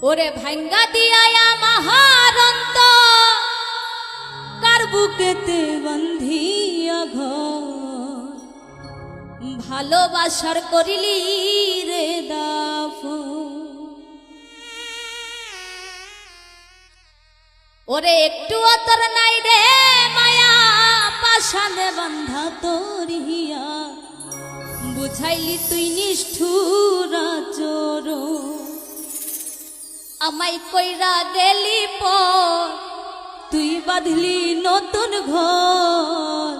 ওরে ভাঙ্গা দিয়া মহারন্ত কার বুকেতে বন্ধিয়া ঘর ভালোবাসার করিলি রে দাফন। ওরে একটু অতর নাই রে মায়া পাশানে বান্ধা তোর হিয়া বুঝাইলি তুই নিষ্ঠুর চোর আমায় কইরা গেলি পর তুই বাঁধলি নতুন ঘর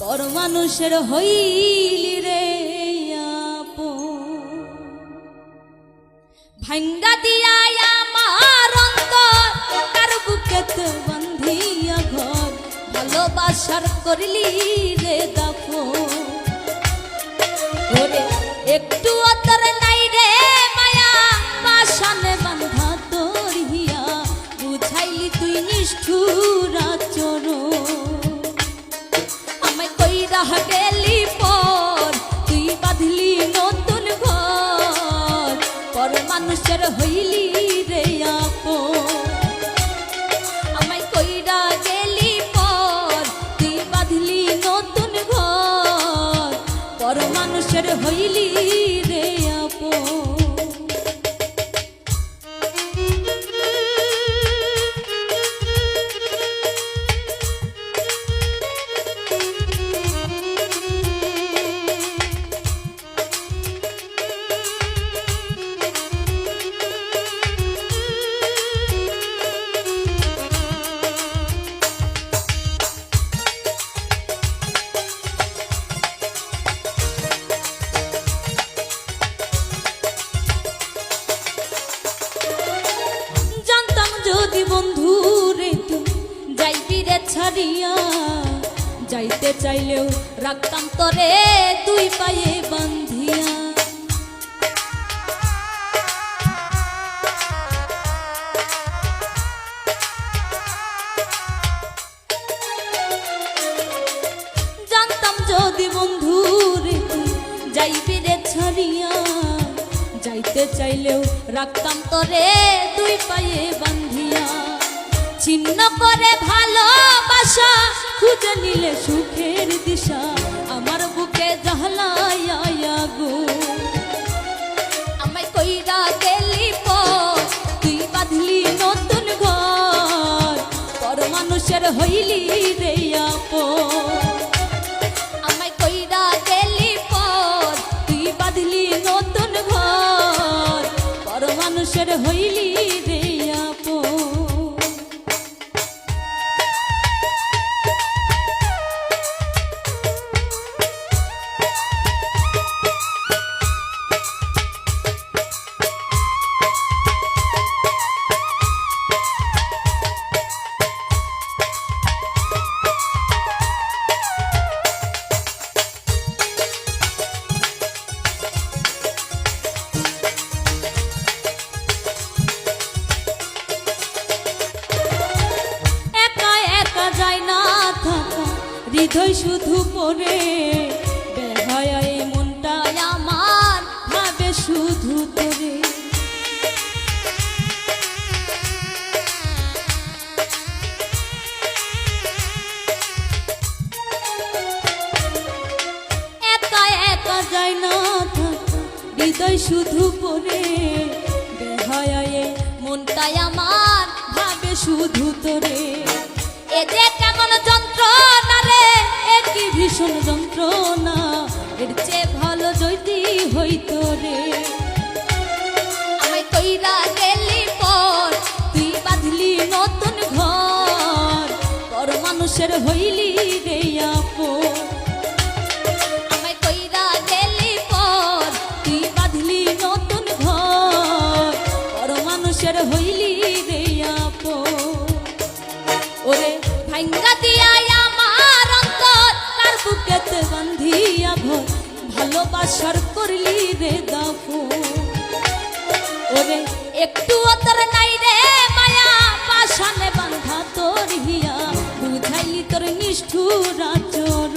পর মানুষের হইলি রে আপন। ভাঙ্গা দিয়া আমার অন্তর কার বুকেতে বান্ধিয়া ঘর ভালোবাসার করলি রে দাফন। ওরে একটু অতর নাই রে মায়া পাশানে বান্ধা তোর হিয়া বুঝাইলি তুই নিষ্ঠুর চোর আমায় কইরা গেলি পর তুই বাঁধলি নতুন ঘর পর মানুষের হইলি রে আপন। আমায় কইরা গেলি পর তুই বাঁধলি নতুন ঘর পর মানুষের হইলি রে আপন। যদি বন্ধু রে তুই যাইবি রে ছাড়িয়া যাইতে চাইলেও রাখতাম তোরে দুই পায়ে বান্ধিয়া। জানতাম যদি বন্ধু রে তুই যাইবি রে ছাড়িয়া যাইতে চাইলেও রাখতাম তোরে দুই পায়ে বান্ধিয়া। ছিন্ন করে ভালোবাসা খুঁজে নিলে সুখের দিশা আমার বুকে জ্বালায়া গো। আমায় কইরা গেলি পর তুই বাঁধলি নতুন ঘর পর মানুষের হইলি রে আপন। আমায় কইরা গেলি পর তুই বাঁধলি নতুন ঘর পর মানুষের হইলি রে আপন। হৃদয় শুধু পড়ে বেহায় মনটা আমার ভাবে শুধু তোরে। একা একা যায় না থাকা হৃদয় শুধু পড়ে বেহায় মনটা আমার ভাবে শুধু তোরে। এ যে কেমন যন্ত্রণা রে একই ভীষণ যন্ত্রণা এর চেয়ে ভালো যদি হইতো রে। আমায় কইরা গেলি পর তুই বাঁধলি নতুন ঘর পর মানুষের হইলি রে আপন। আমায় কইরা গেলি পর তুই বাঁধলি নতুন ঘর পর মানুষের হইলি রে আপন। ওরে ভাঙ্গা দিয়া আমার অন্তর কার বুকেতে বান্ধিয়া ঘর ভালোবাসার করলি রে দাফন। ওরে একটু অতর নাই রে মায়া পাশানে বান্ধা তোর হিয়া বুঝাইলি তোর নিষ্ঠুর চোর।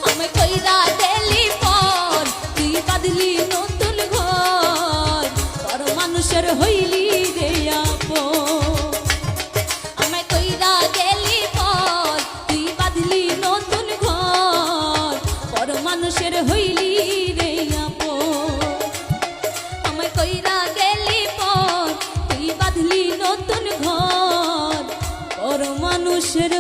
আমায় কইরা গেলি পর তুই বাঁধলি নতুন ঘর মানুষের হইলি রে আপন আমায় কইরা গেলি পর তুই বাঁধলি নতুন ঘর পর মানুষের হইলি রে আপন আমায় কইরা গেলি পর তুই বাঁধলি নতুন ঘর পর মানুষের